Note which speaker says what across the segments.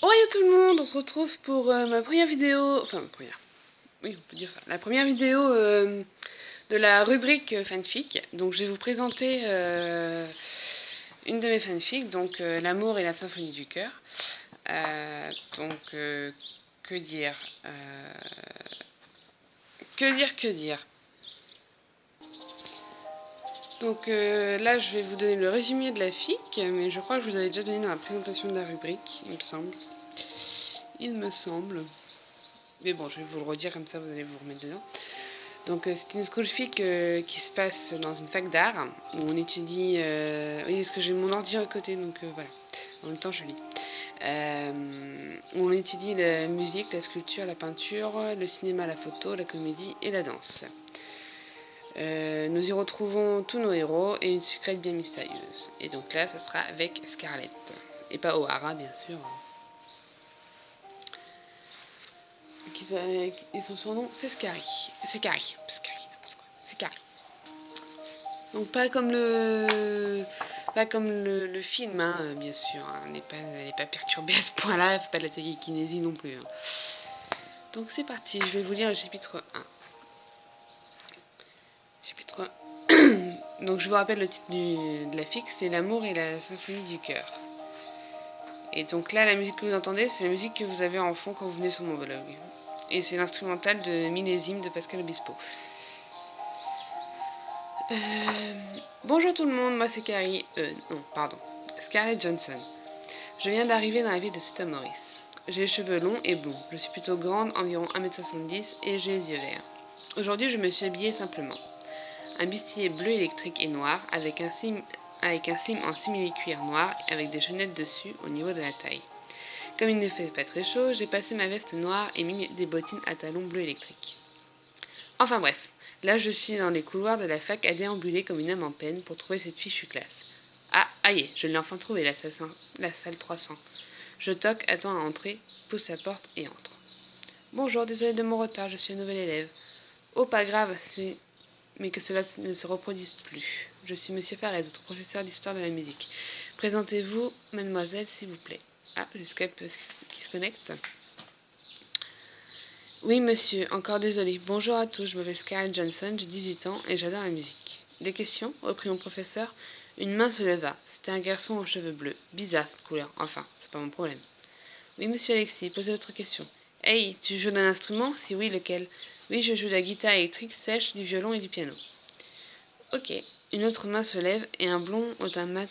Speaker 1: Ohio tout le monde, on se retrouve pour ma première vidéo, enfin ma première, oui on peut dire ça, la première vidéo de la rubrique fanfic. Donc je vais vous présenter une de mes fanfics, donc L'amour et la symphonie du cœur. Que dire que dire. Donc là je vais vous donner le résumé de la fic, mais je crois que je vous avais déjà donné dans la présentation de la rubrique, il me semble. Mais bon, je vais vous le redire comme ça, vous allez vous remettre dedans. Donc c'est une school fic qui se passe dans une fac d'art où on étudie. Oui, parce que j'ai mon ordi à côté, donc voilà. En même temps, je lis. Où on étudie la musique, la sculpture, la peinture, le cinéma, la photo, la comédie et la danse. Nous y retrouvons tous nos héros et une secrète bien mystérieuse. Et donc là, ça sera avec Scarlett. Et pas O'Hara, bien sûr. Et son surnom, c'est Scary. C'est Carrie. C'est Carrie. Donc pas comme le film, hein, bien sûr. Hein, elle n'est pas perturbée à ce point-là. Elle fait pas de la télékinésie non plus. Hein. Donc c'est parti. Je vais vous lire le chapitre 1. Chapitre 1. Donc je vous rappelle le titre de la fixe, c'est L'amour et la symphonie du cœur. Et donc là, la musique que vous entendez, c'est la musique que vous avez en fond quand vous venez sur mon blog. Et c'est l'instrumental de Millésime de Pascal Obispo. Bonjour tout le monde, moi c'est Scarlett Johansson. Je viens d'arriver dans la ville de St. Maurice. J'ai les cheveux longs et blonds, je suis plutôt grande, environ 1m70 et j'ai les yeux verts. Aujourd'hui je me suis habillée simplement. Un bustier bleu électrique et noir avec un slim en simili-cuir noir avec des chaînettes dessus au niveau de la taille. Comme il ne fait pas très chaud, j'ai passé ma veste noire et mis des bottines à talons bleu électrique. Enfin bref. Là, je suis dans les couloirs de la fac à déambuler comme une âme en peine pour trouver cette fichue classe. Ah, aïe, je l'ai enfin trouvée, la salle 300. Je toque, attends à entrer, pousse la porte et entre. Bonjour, désolé de mon retard, je suis un nouvel élève. Oh, pas grave, mais que cela ne se reproduise plus. Je suis Monsieur Farez, votre professeur d'histoire de la musique. Présentez-vous, mademoiselle, s'il vous plaît. Ah, j'ai Skype qui se connecte. Oui, monsieur, encore désolé. Bonjour à tous, je m'appelle Scarlett Johansson, j'ai 18 ans et j'adore la musique. Des questions reprit mon professeur. Une main se leva. C'était un garçon aux cheveux bleus. Bizarre cette couleur. Enfin, c'est pas mon problème. Oui, monsieur Alexis, posez votre question. Hey, tu joues d'un instrument? Si oui, lequel? Oui, je joue de la guitare électrique sèche, du violon et du piano. Ok. Une autre main se lève et un blond au teint mat.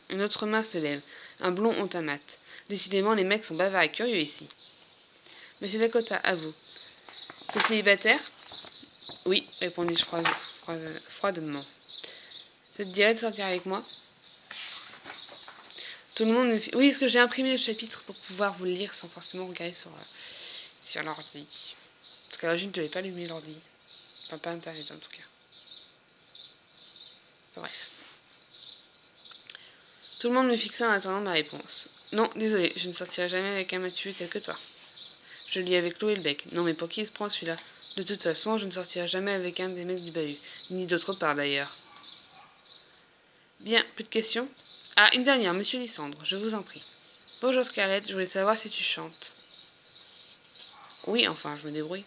Speaker 1: Une autre main se lève. Un blond au teint mat. Décidément, les mecs sont bavards et curieux ici. Monsieur Dakota, à vous. T'es célibataire? Oui, répondis-je froidement. Ça te dirait de sortir avec moi? Tout le monde me fit... Oui, parce que j'ai imprimé le chapitre pour pouvoir vous le lire sans forcément regarder sur l'ordi. Parce qu'à l'origine, je n'avais pas allumé l'ordi. Enfin, pas Internet en tout cas. Enfin, bref. Tout le monde me fixa en attendant ma réponse. Non, désolé, je ne sortirai jamais avec un Mathieu tel que toi. Je lis avec l'eau et le bec. Non, mais pour qui il se prend celui-là? De toute façon, je ne sortirai jamais avec un des mecs du bahut. Ni d'autre part d'ailleurs. Bien, plus de questions? Ah, une dernière, monsieur Lysandre, je vous en prie. Bonjour Scarlett, je voulais savoir si tu chantes. Oui, enfin, je me débrouille.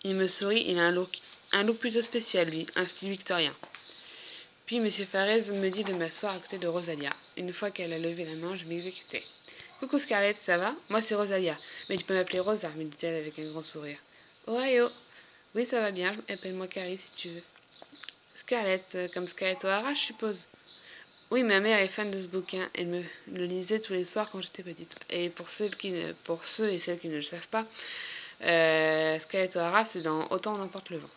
Speaker 1: Il me sourit, il a un look plutôt spécial, lui, un style victorien. Puis monsieur Farez me dit de m'asseoir à côté de Rosalia. Une fois qu'elle a levé la main, je m'exécutais. Coucou Scarlett, ça va? Moi c'est Rosalia, mais tu peux m'appeler Rosa, me dit-elle avec un grand sourire. Ohio! Oui, ça va bien, appelle-moi Carrie si tu veux. Scarlett, comme Scarlett O'Hara, je suppose. Oui, ma mère est fan de ce bouquin. Elle me le lisait tous les soirs quand j'étais petite. Et pour ceux et celles qui ne le savent pas, Scarlett O'Hara, c'est dans Autant n'emporte le vent.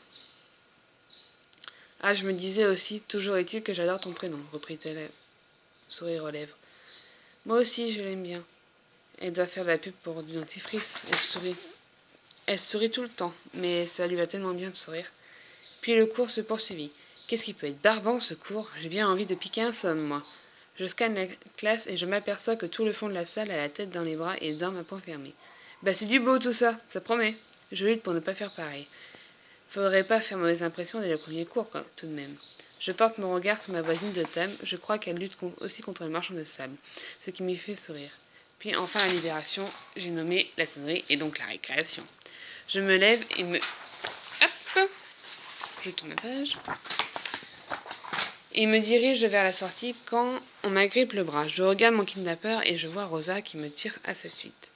Speaker 1: Ah, je me disais aussi, toujours est-il que j'adore ton prénom, reprit-elle, sourire aux lèvres. Moi aussi, je l'aime bien. Elle doit faire de la pub pour du dentifrice. Elle sourit tout le temps, mais ça lui va tellement bien de sourire. Puis le cours se poursuivit. Qu'est-ce qui peut être barbant, ce cours? J'ai bien envie de piquer un somme, moi. Je scanne la classe et je m'aperçois que tout le fond de la salle a la tête dans les bras et les dents à point fermé. Bah c'est du beau tout ça, ça promet. Je lutte pour ne pas faire pareil. Faudrait pas faire mauvaise impression dès le premier cours, quoi, tout de même. Je porte mon regard sur ma voisine de table, je crois qu'elle lutte aussi contre le marchand de sable, ce qui m'y fait sourire. Puis enfin la libération, j'ai nommé la sonnerie et donc la récréation. Je me lève et me... Hop, je tourne la page. Et me dirige vers la sortie quand on m'agrippe le bras. Je regarde mon kidnappeur et je vois Rosa qui me tire à sa suite.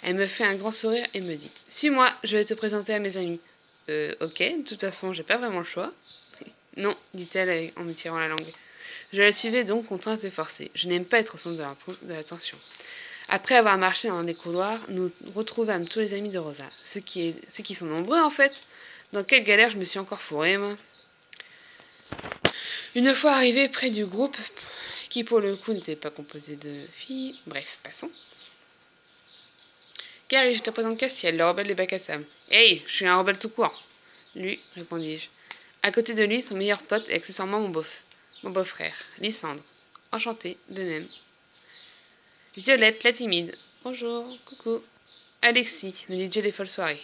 Speaker 1: Elle me fait un grand sourire et me dit « Suis-moi, je vais te présenter à mes amis. » Ok, de toute façon, j'ai pas vraiment le choix. « Non, dit-elle en me tirant la langue. Je la suivais donc contrainte et forcée. Je n'aime pas être au centre de l'attention. Après avoir marché dans des couloirs, nous retrouvâmes tous les amis de Rosa. Ceux qui sont nombreux, en fait. Dans quelle galère je me suis encore fourrée, moi. Une fois arrivée près du groupe, qui pour le coup n'était pas composé de filles, bref, passons. Gary, je te présente Castiel, le rebelle des bacs à sable. Hey, je suis un rebelle tout court. Lui, répondis-je. À côté de lui, son meilleur pote et accessoirement mon beau-frère, Lysandre. Enchanté, de même. Violette, la timide. Bonjour, coucou. Alexis, le DJ des folles soirées.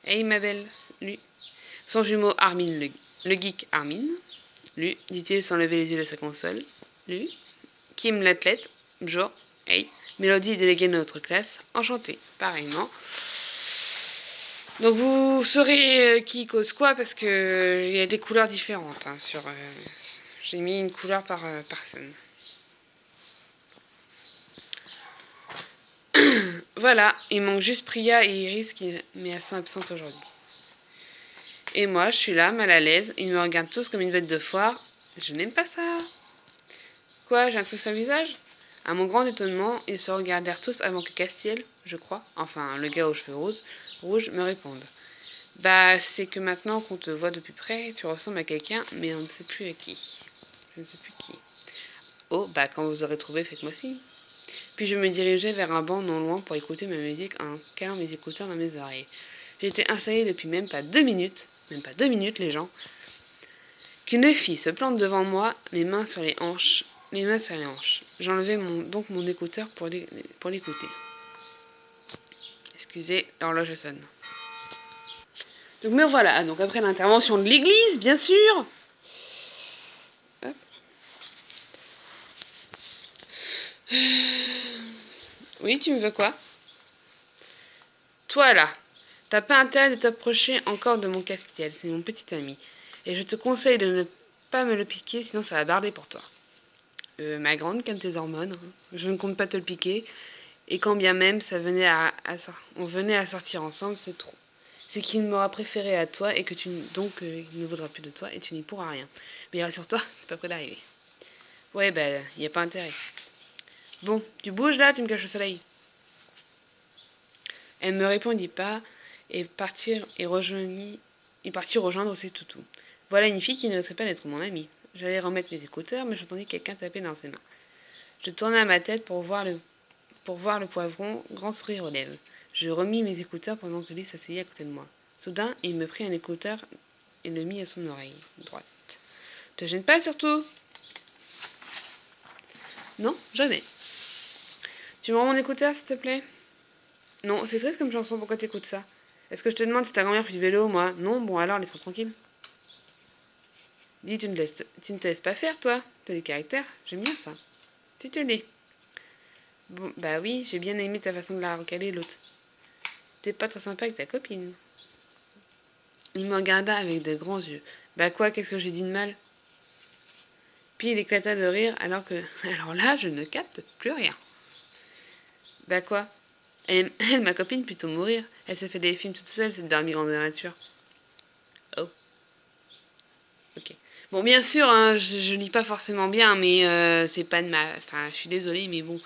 Speaker 1: Hey, ma belle, lui. Son jumeau Armin, le geek Armin. Lui, dit-il sans lever les yeux de sa console. Lui. Kim, l'athlète. Bonjour. Hey. Mélodie, déléguée de notre classe. Enchantée, pareillement. Donc vous saurez qui cause quoi parce que il y a des couleurs différentes. Hein, j'ai mis une couleur par personne. Voilà, il manque juste Priya et Iris mais elles sont absentes aujourd'hui. Et moi, je suis là, mal à l'aise. Ils me regardent tous comme une bête de foire. Je n'aime pas ça. Quoi, j'ai un truc sur le visage? À mon grand étonnement, ils se regardèrent tous avant que Castiel, je crois, enfin le gars aux cheveux rouges, me réponde. Bah, c'est que maintenant qu'on te voit de plus près, tu ressembles à quelqu'un, mais on ne sait plus à qui. Je ne sais plus qui. Oh, bah quand vous aurez trouvé, faites-moi signe. Puis je me dirigeais vers un banc non loin pour écouter ma musique en calant mes écouteurs dans mes oreilles. J'étais installée depuis même pas 2 minutes les gens, qu'une fille se plante devant moi, les mains sur les hanches. J'enlevai donc mon écouteur pour l'écouter. Excusez, l'horloge sonne. Donc me voilà, donc après l'intervention de l'église, bien sûr. Hop. Oui, tu me veux quoi? Toi là, t'as pas intérêt de t'approcher encore de mon Castiel, c'est mon petit ami. Et je te conseille de ne pas me le piquer, sinon ça va barder pour toi. Ma grande, calme tes hormones. Hein. Je ne compte pas te le piquer. Et quand bien même on venait à sortir ensemble, c'est trop. C'est qu'il m'aura préféré à toi et que il ne voudra plus de toi et tu n'y pourras rien. Mais rassure-toi, c'est pas près d'arriver. Ouais, bah, y a pas intérêt. Bon, tu bouges là, tu me caches au soleil. Elle ne me répondit pas et partit rejoindre ses toutous. Voilà une fille qui ne laisserait pas d'être mon amie. J'allais remettre mes écouteurs, mais j'entendis quelqu'un taper dans ses mains. Je tournai ma tête pour voir le poivron, grand sourire aux lèvres. Je remis mes écouteurs pendant que lui s'asseyait à côté de moi. Soudain, il me prit un écouteur et le mit à son oreille droite. Te gêne pas surtout? Non, jamais. Tu me rends mon écouteur, s'il te plaît? Non, c'est triste comme chanson, pourquoi t'écoutes ça? Est-ce que je te demande si ta grand-mère fait du vélo, moi? Non, bon alors, laisse-moi tranquille. Dis, tu ne te laisses pas faire, toi? T'as du caractère, j'aime bien ça. Tu te lis. Bon, bah oui, j'ai bien aimé ta façon de la recaler, l'autre. T'es pas très sympa avec ta copine. Il me regarda avec de grands yeux. Bah quoi, qu'est-ce que j'ai dit de mal? Puis il éclata de rire alors là, je ne capte plus rien. Bah quoi? Elle, ma copine, plutôt mourir. Elle s'est fait des films toute seule, cette dernière grande nature. Oh. Ok. Bon, bien sûr, hein, je lis pas forcément bien, mais c'est pas de ma... Enfin, je suis désolée, mais bon...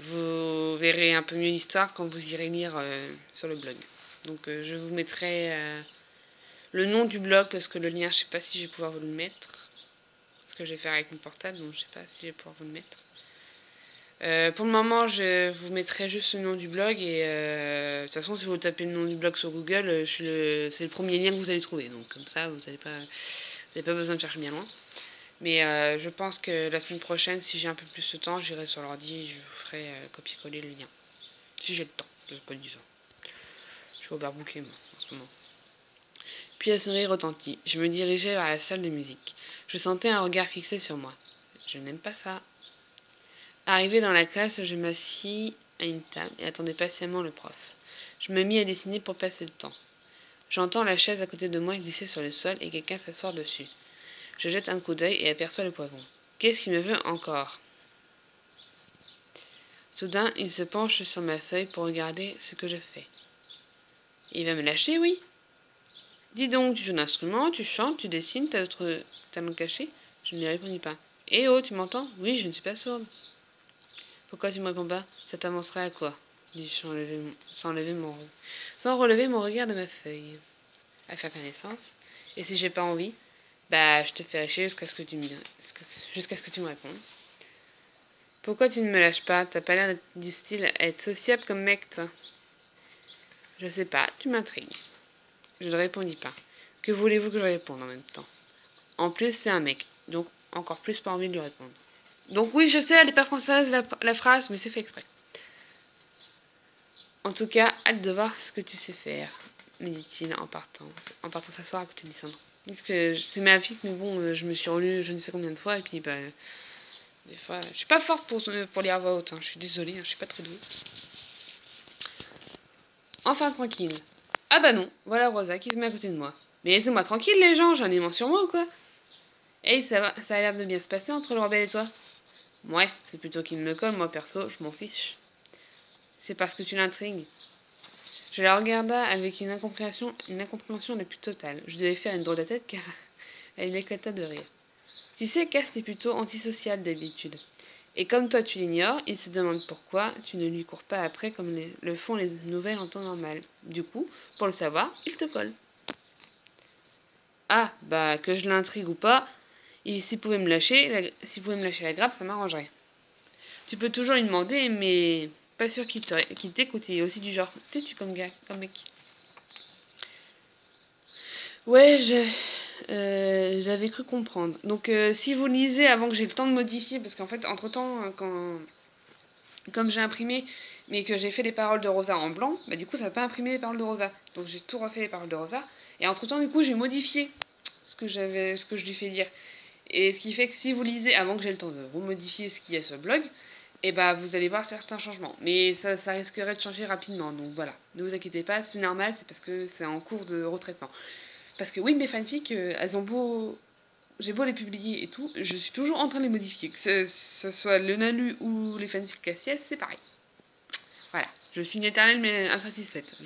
Speaker 1: vous verrez un peu mieux l'histoire quand vous irez lire sur le blog. Donc je vous mettrai le nom du blog parce que le lien, je sais pas si je vais pouvoir vous le mettre. Ce que je vais faire avec mon portable, donc je sais pas si je vais pouvoir vous le mettre. Pour le moment, je vous mettrai juste le nom du blog et de toute façon, si vous tapez le nom du blog sur Google, c'est le premier lien que vous allez trouver. Donc comme ça, vous n'avez pas besoin de chercher bien loin. Mais je pense que la semaine prochaine, si j'ai un peu plus de temps, j'irai sur l'ordi et je vous ferai copier-coller le lien. Si j'ai le temps, je sais pas du ça. Je suis overbooké moi, en ce moment. Puis un sourire retentit. Je me dirigeais vers la salle de musique. Je sentais un regard fixé sur moi. Je n'aime pas ça. Arrivé dans la classe, je m'assis à une table et attendais patiemment le prof. Je me mis à dessiner pour passer le temps. J'entends la chaise à côté de moi glisser sur le sol et quelqu'un s'asseoir dessus. Je jette un coup d'œil et aperçois le poivron. Qu'est-ce qu'il me veut encore? Soudain, il se penche sur ma feuille pour regarder ce que je fais. Il va me lâcher, oui? Dis donc, tu joues d'un instrument, tu chantes, tu dessines, t'as d'autres talents cachés? Je ne lui répondis pas. Eh oh, tu m'entends? Oui, je ne suis pas sourde. Pourquoi tu me réponds pas? Ça t'avancerait à quoi? Dis-je sans relever mon regard de ma feuille. À faire connaissance. Et si j'ai pas envie? Bah, je te ferai chier jusqu'à ce que tu me répondes. Pourquoi tu ne me lâches pas? T'as pas l'air du style à être sociable comme mec, toi. Je sais pas, tu m'intrigues. Je ne répondis pas. Que voulez-vous que je réponde en même temps? En plus, c'est un mec, donc encore plus pas envie de lui répondre. Donc oui, je sais, elle n'est pas française, la phrase, mais c'est fait exprès. En tout cas, hâte de voir ce que tu sais faire, me dit-il en partant s'asseoir à côté de Lysandre. Parce que c'est ma fille, mais bon, je me suis relue je ne sais combien de fois, et puis bah, des fois, je suis pas forte pour lire à voix haute, hein. Je suis désolée, hein, je suis pas très douée. Enfin tranquille. Ah bah non, voilà Rosa qui se met à côté de moi. Mais laissez-moi tranquille les gens, j'en ai marre sur moi ou quoi? Hey, ça va, ça a l'air de bien se passer entre le rebelle et toi? Ouais, c'est plutôt qu'il me colle, moi perso, je m'en fiche. C'est parce que tu l'intrigues. Je la regarda avec une incompréhension la plus totale. Je devais faire une drôle de tête car elle éclata de rire. Tu sais, Cass est plutôt antisocial d'habitude. Et comme toi tu l'ignores, il se demande pourquoi tu ne lui cours pas après comme le font les nouvelles en temps normal. Du coup, pour le savoir, il te colle. Ah, bah que je l'intrigue ou pas, et s'il pouvait me lâcher la grappe, ça m'arrangerait. Tu peux toujours lui demander, mais pas sûr qu'il t'écoute. Il est aussi du genre têtu comme gars, comme mec. Ouais, j'avais cru comprendre. Donc, si vous lisez avant que j'ai le temps de modifier, parce qu'en fait, entre-temps, comme j'ai imprimé, mais que j'ai fait les paroles de Rosa en blanc, bah du coup, ça n'a pas imprimé les paroles de Rosa. Donc, j'ai tout refait les paroles de Rosa. Et entre-temps, du coup, j'ai modifié ce que je lui fais dire. Et ce qui fait que si vous lisez avant que j'ai le temps de remodifier ce qu'il y a sur le blog, et bah vous allez voir certains changements. Mais ça risquerait de changer rapidement. Donc voilà, ne vous inquiétez pas, c'est normal, c'est parce que c'est en cours de retraitement. Parce que oui, mes fanfics, elles ont beau. J'ai beau les publier et tout, je suis toujours en train de les modifier. Que ce soit le Nalu ou les fanfics Cassiel, c'est pareil. Voilà, je suis une éternelle mais insatisfaite.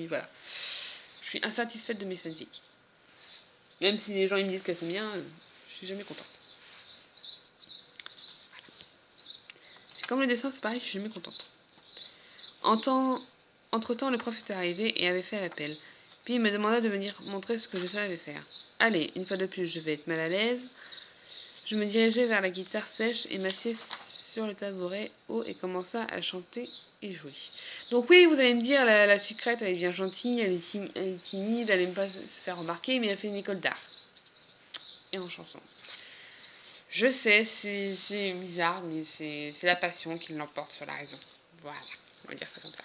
Speaker 1: Voilà. Je suis insatisfaite de mes fanfics. Même si les gens ils me disent qu'elles sont bien, je suis jamais contente. Comme le dessin, c'est pareil, je suis jamais contente. Entre-temps, le prof était arrivé et avait fait l'appel. Puis il me demanda de venir montrer ce que je savais faire. Allez, une fois de plus, je vais être mal à l'aise. Je me dirigeai vers la guitare sèche et m'assieds sur le tabouret haut et commença à chanter et jouer. Donc oui, vous allez me dire, la sucrète, elle est bien gentille, elle est timide, elle n'aime pas se faire remarquer, mais elle fait une école d'art. Et en chanson. Je sais, c'est bizarre, mais c'est la passion qui l'emporte sur la raison. Voilà, on va dire ça comme ça.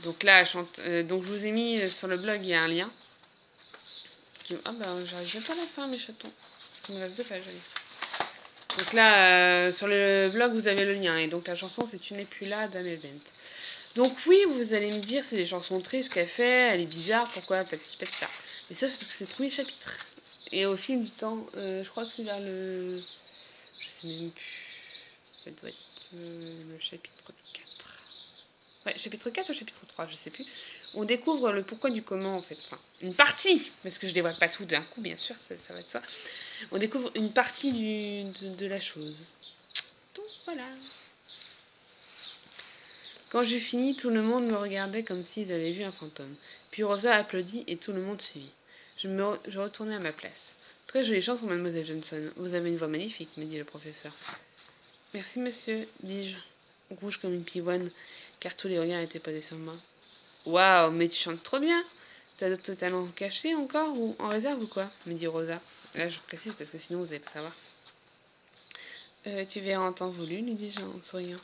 Speaker 1: Donc là, donc je vous ai mis sur le blog, il y a un lien. Ah bah j'arrive pas à la fin, mes chatons. Il me reste 2 pages. Allez. Donc là, sur le blog, vous avez le lien. Et donc la chanson, c'est Tu n'es plus là d'Anne Event. Donc oui, vous allez me dire, c'est des chansons tristes qu'elle fait, elle est bizarre, pourquoi, petit, patata. Mais ça, c'est parce que c'est le premier chapitre. Et au fil du temps, je crois que c'est vers le... Je sais même plus. Ça doit être le chapitre 4. Ouais, chapitre 4 ou chapitre 3, je sais plus. On découvre le pourquoi du comment, en fait. Enfin, une partie, parce que je dévoile pas tout d'un coup, bien sûr, ça va être ça. On découvre une partie de la chose. Donc, voilà. Quand j'ai fini, tout le monde me regardait comme s'ils avaient vu un fantôme. Puis Rosa applaudit et tout le monde suivit. Je retournai à ma place. Très jolie chanson, mademoiselle Johnson. Vous avez une voix magnifique, me dit le professeur. Merci, monsieur, dis-je, rouge comme une pivoine, car tous les regards étaient posés sur moi. Waouh, mais tu chantes trop bien! T'as d'autres talents cachés encore, ou en réserve ou quoi? Me dit Rosa. Là, je précise parce que sinon vous n'allez pas savoir. Tu verras en temps voulu, lui dis-je en souriant.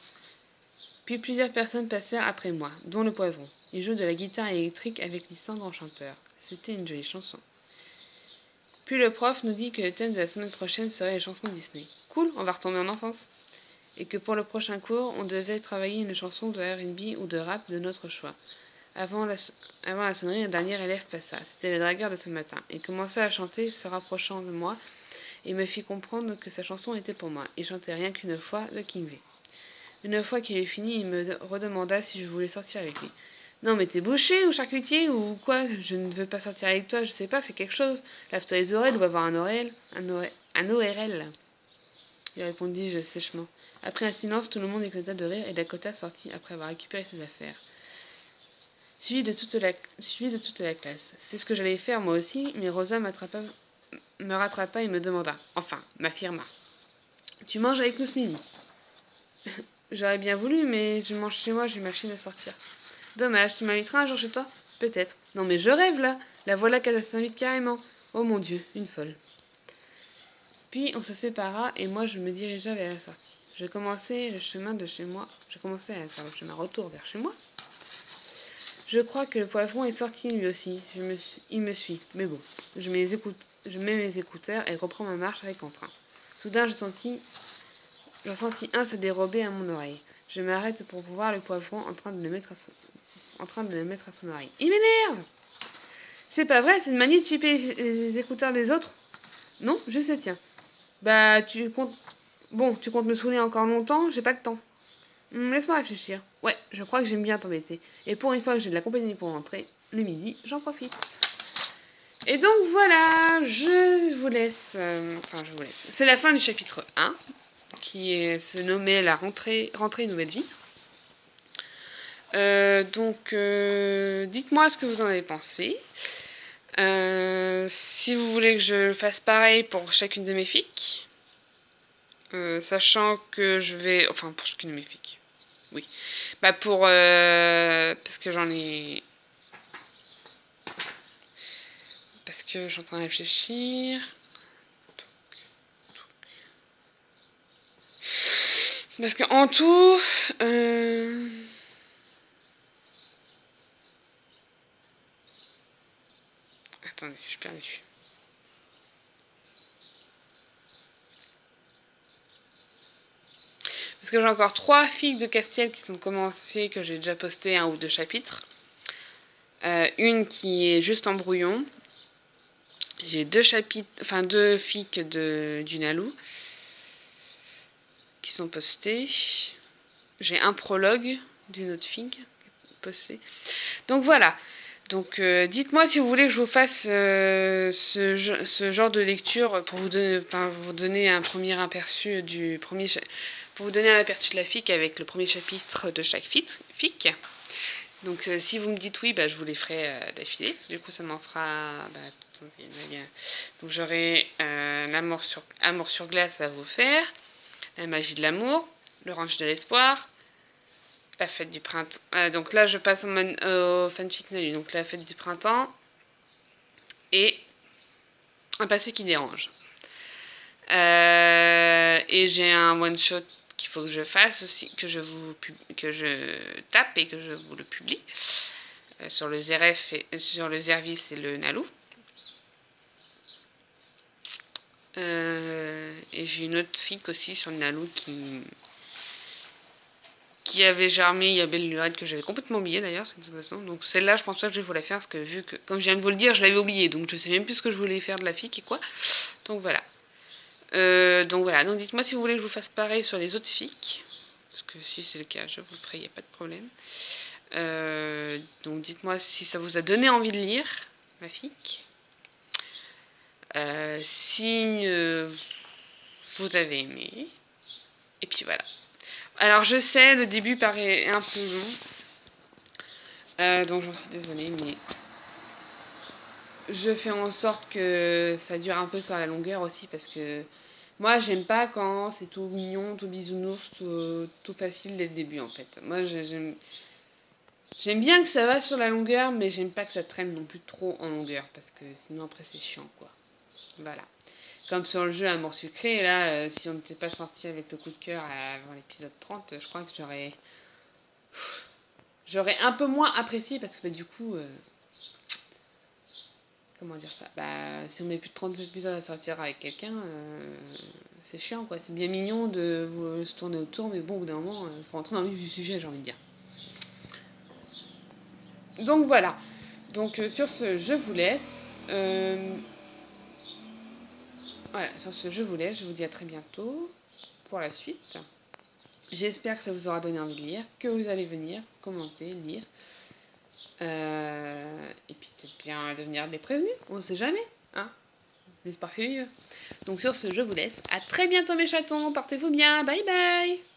Speaker 1: Puis plusieurs personnes passèrent après moi, dont le poivron. Il joue de la guitare électrique avec Lysandre en chanteur. C'était une jolie chanson. Puis le prof nous dit que le thème de la semaine prochaine serait les chansons Disney. Cool, on va retomber en enfance. et que pour le prochain cours, on devait travailler une chanson de R&B ou de rap de notre choix. Avant la sonnerie, un dernier élève passa. C'était le dragueur de ce matin. Il commença à chanter, se rapprochant de moi, et me fit comprendre que sa chanson était pour moi. Il chantait rien qu'une fois de King V. Une fois qu'il eut fini, il me redemanda si je voulais sortir avec lui. Non, mais t'es boucher ou charcutier ou quoi? Je ne veux pas sortir avec toi, je sais pas, fais quelque chose. Lave-toi les oreilles ou avoir un ORL. Lui répondis-je sèchement. Après un silence, tout le monde éclata de rire et Dakota sortit après avoir récupéré ses affaires. Suivi de toute la classe. C'est ce que j'allais faire moi aussi, mais Rosa me rattrapa et me demanda, enfin, m'affirma. Tu manges avec nous ce midi? J'aurais bien voulu, mais je mange chez moi, j'ai machine à sortir. Dommage, tu m'inviteras un jour chez toi? Peut-être. Non mais je rêve là. La voilà qu'elle s'invite carrément. Oh mon Dieu, une folle. Puis on se sépara et moi je me dirigea vers la sortie. Je commençais à faire le chemin retour vers chez moi. Je crois que le poivron est sorti lui aussi. Il me suit. Mais bon, je mets mes écouteurs et reprends ma marche avec entrain. Soudain, j'en sentis un se dérober à mon oreille. Je m'arrête pour voir le poivron en train de le mettre à son oreille. Il m'énerve! C'est pas vrai, c'est une manie de chipper les écouteurs des autres? Non, juste les tiens. Bah, tu comptes me saouler encore longtemps? J'ai pas le temps. Laisse-moi réfléchir. Ouais, je crois que j'aime bien t'embêter. Et pour une fois que j'ai de la compagnie pour rentrer, le midi, j'en profite. Et donc voilà, je vous laisse. C'est la fin du chapitre 1, se nommait la rentrée nouvelle vie. Dites-moi ce que vous en avez pensé. Si vous voulez que je fasse pareil pour chacune de mes fics, sachant que je vais... Enfin, pour chacune de mes fics. Oui. Bah parce que j'en ai... Parce que je suis en train de réfléchir. Parce qu'en tout... Attendez, je suis perdue. Parce que j'ai encore 3 filles de Castiel qui sont commencées, que j'ai déjà posté 1 ou 2 chapitres. Une qui est juste en brouillon. J'ai 2 fics du Nalou qui sont postés. J'ai un prologue d'une autre figue postée. Donc voilà. Donc dites-moi si vous voulez que je vous fasse ce genre de lecture pour vous donner un premier aperçu pour vous donner un aperçu de la fic avec le premier chapitre de chaque fic. Donc si vous me dites oui, bah, je vous les ferai d'affilée. Du coup ça m'en fera... donc j'aurai Amour sur glace à vous faire, La magie de l'amour, Le ranch de l'espoir, La fête du printemps. Donc là je passe au fanfic Nalu. Donc La fête du printemps et Un passé qui dérange. Et j'ai un one shot qu'il faut que je fasse aussi, que je tape et que je vous le publie sur le Zervis et le Nalou. Et j'ai une autre fic aussi sur le Nalou qui avait germé il y a belle lurette que j'avais complètement oublié d'ailleurs de toute façon. Donc celle-là je pense pas que je vais vous la faire parce que vu que comme je viens de vous le dire je l'avais oublié, donc je sais même plus ce que je voulais faire de la fic et quoi. Donc voilà. Donc dites-moi si vous voulez que je vous fasse pareil sur les autres fics. Parce que si c'est le cas, je vous le ferai, il n'y a pas de problème. Donc dites-moi si ça vous a donné envie de lire ma fic. Si vous avez aimé. Et puis voilà. Alors je sais, le début paraît un peu long. Donc j'en suis désolée, mais je fais en sorte que ça dure un peu sur la longueur aussi parce que moi j'aime pas quand c'est tout mignon, tout bisounours, tout facile dès le début en fait. Moi j'aime bien que ça va sur la longueur, mais j'aime pas que ça traîne non plus trop en longueur parce que sinon après c'est chiant quoi. Voilà. Comme sur le jeu Amour sucré, là, si on n'était pas sorti avec le coup de cœur avant l'épisode 30, je crois que j'aurais un peu moins apprécié parce que du coup, comment dire ça, bah si on met plus de 30 épisodes à sortir avec quelqu'un, c'est chiant quoi. C'est bien mignon de se tourner autour, mais bon, au bout d'un moment, faut rentrer dans le vif du sujet, j'ai envie de dire. Donc voilà. Donc sur ce, je vous laisse. Voilà, sur ce, je vous laisse. Je vous dis à très bientôt pour la suite. J'espère que ça vous aura donné envie de lire, que vous allez venir commenter, lire. Et puis c'est bien de venir des prévenus, on ne sait jamais, hein. J'espère que. Donc sur ce, je vous laisse. À très bientôt mes chatons, portez-vous bien, bye bye.